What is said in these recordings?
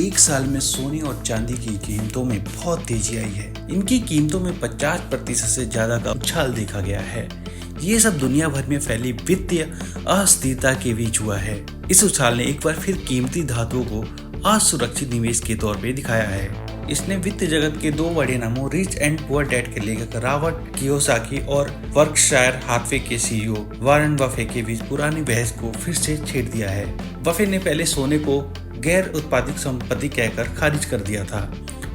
एक साल में सोने और चांदी की कीमतों में बहुत तेजी आई है। इनकी कीमतों में 50% से ज्यादा का उछाल देखा गया है। ये सब दुनिया भर में फैली वित्तीय अस्थिरता के बीच हुआ है। इस उछाल ने एक बार फिर कीमती धातुओं को असुरक्षित निवेश के तौर पे दिखाया है। इसने वित्त जगत के दो बड़े नामों रिच एंड पुअर डैड के लेखक रॉबर्ट कियोसाकी और बर्कशायर हाथवे के सीईओ वॉरेन बफे के बीच पुरानी बहस को फिर से छेड़ दिया है। बफे ने पहले सोने को गैर उत्पादित संपत्ति कहकर खारिज कर दिया था।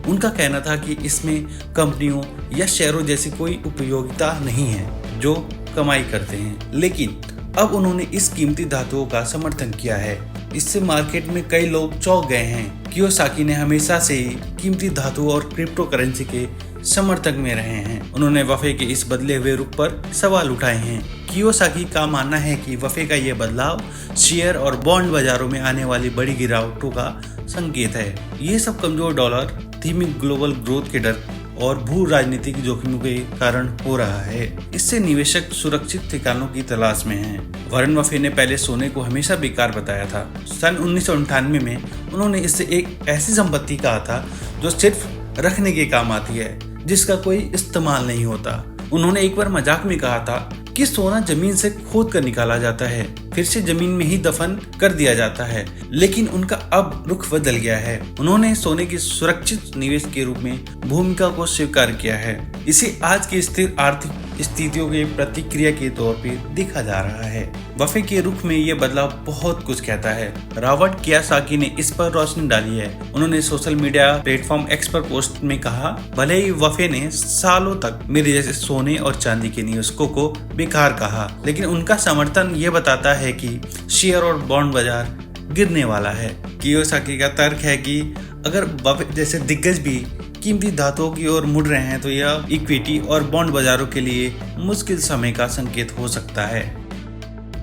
उनका कहना था कि इसमें कंपनियों या शेयरों जैसी कोई उपयोगिता नहीं है जो कमाई करते हैं, लेकिन अब उन्होंने इस कीमती धातुओं का समर्थन किया है। इससे मार्केट में कई लोग चौंक गए हैं। कियोसाकी ने हमेशा से ही कीमती धातु और क्रिप्टो करेंसी के समर्थक में रहे हैं। उन्होंने बफे के इस बदले हुए रुख पर सवाल उठाए हैं। कियोसाकी का मानना है कि बफे का यह बदलाव शेयर और बॉन्ड बाजारों में आने वाली बड़ी गिरावटों का संकेत है। ये सब कमजोर डॉलर, धीमी ग्लोबल ग्रोथ के डर और भू राजनीतिक जोखिमों के कारण हो रहा है। इससे निवेशक सुरक्षित ठिकानों की तलाश में हैं। वॉरेन बफे ने पहले सोने को हमेशा बेकार बताया था। सन 1998 में उन्होंने इससे एक ऐसी संपत्ति कहा था जो सिर्फ रखने के काम आती है, जिसका कोई इस्तेमाल नहीं होता। उन्होंने एक बार मजाक में कहा था कि सोना जमीन से खोद कर निकाला जाता है, फिर से जमीन में ही दफन कर दिया जाता है। लेकिन उनका अब रुख बदल गया है। उन्होंने सोने की सुरक्षित निवेश के रूप में भूमिका को स्वीकार किया है। इसे आज की स्थिर आर्थिक स्थितियों के प्रतिक्रिया के तौर पर देखा जा रहा है। बफे के रुख में यह बदलाव बहुत कुछ कहता है। रॉबर्ट कियोसाकी ने इस पर रोशनी डाली है। उन्होंने सोशल मीडिया प्लेटफॉर्म एक्स पर पोस्ट में कहा, भले ही बफे ने सालों तक मेरे जैसे सोने और चांदी के निवेशकों को बेकार कहा, लेकिन उनका समर्थन ये बताता है कि शेयर और बॉन्ड बाजार गिरने वाला है। कियोसाकी का तर्क है कि अगर बफे जैसे दिग्गज भी कीमती धातुओं की ओर मुड़ रहे हैं तो यह इक्विटी और बॉन्ड बाजारों के लिए मुश्किल समय का संकेत हो सकता है।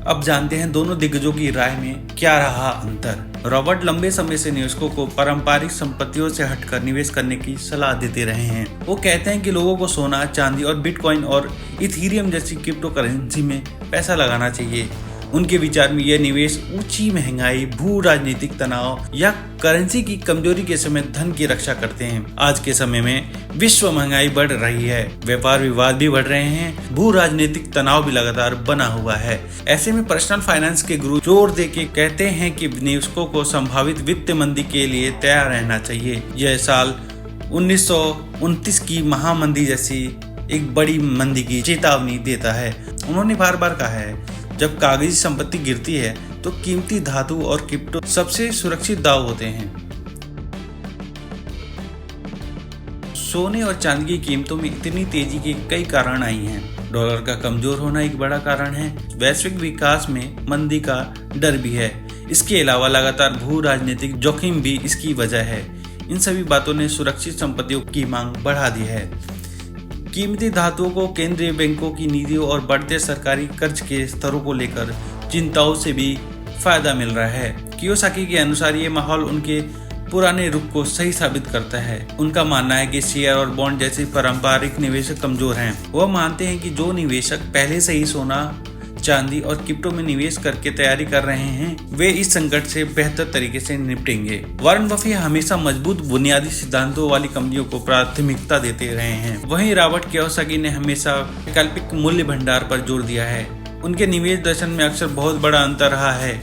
अब जानते हैं दोनों दिग्गजों की राय में क्या रहा अंतर। रॉबर्ट लंबे समय से निवेशकों को पारंपरिक संपत्तियों से हटकर निवेश करने की सलाह देते रहे हैं। वो कहते हैं कि लोगों को सोना, चांदी और बिटकॉइन और इथेरियम जैसी क्रिप्टो करेंसी में पैसा लगाना चाहिए। उनके विचार में यह निवेश ऊंची महंगाई, भू राजनीतिक तनाव या करेंसी की कमजोरी के समय धन की रक्षा करते हैं। आज के समय में विश्व महंगाई बढ़ रही है, व्यापार विवाद भी बढ़ रहे हैं, भू राजनीतिक तनाव भी लगातार बना हुआ है। ऐसे में पर्सनल फाइनेंस के गुरु जोर देके कहते हैं कि निवेशकों को संभावित वित्त मंदी के लिए तैयार रहना चाहिए। यह साल 1929 की महामंदी जैसी एक बड़ी मंदी की चेतावनी देता है। उन्होंने बार बार कहा है, जब कागजी संपत्ति गिरती है तो कीमती धातु और क्रिप्टो सबसे सुरक्षित दाव होते हैं। सोने और चांदी की कीमतों में इतनी तेजी के कई कारण आई हैं। डॉलर का कमजोर होना एक बड़ा कारण है। वैश्विक विकास में मंदी का डर भी है। इसके अलावा लगातार भू राजनीतिक जोखिम भी इसकी वजह है। इन सभी बातों ने सुरक्षित संपत्तियों की मांग बढ़ा दी है। कीमती धातुओं को केंद्रीय बैंकों की नीतियों और बढ़ते सरकारी कर्ज के स्तरों को लेकर चिंताओं से भी फायदा मिल रहा है। कियोसाकी के अनुसार ये माहौल उनके पुराने रुख को सही साबित करता है। उनका मानना है कि शेयर और बॉन्ड जैसे पारंपरिक निवेशक कमजोर हैं। वह मानते हैं कि जो निवेशक पहले से ही सोना, चांदी और क्रिप्टो में निवेश करके तैयारी कर रहे हैं, वे इस संकट से बेहतर तरीके से निपटेंगे। वॉरेन बफे हमेशा मजबूत बुनियादी सिद्धांतों वाली कंपनियों को प्राथमिकता देते रहे हैं। वहीं रॉबर्ट कियोसाकी ने हमेशा वैकल्पिक मूल्य भंडार पर जोर दिया है। उनके निवेश दर्शन में अक्सर बहुत बड़ा अंतर रहा है।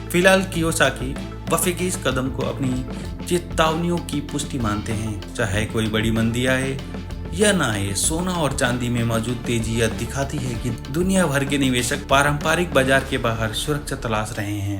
फिलहाल कियोसाकी बफे के इस कदम को अपनी चेतावनियों की पुष्टि मानते हैं। चाहे कोई बड़ी मंदी आए या ना आए, सोना और चांदी में मौजूद तेजी यह दिखाती है कि दुनिया भर के निवेशक पारंपरिक बाजार के बाहर सुरक्षा तलाश रहे हैं।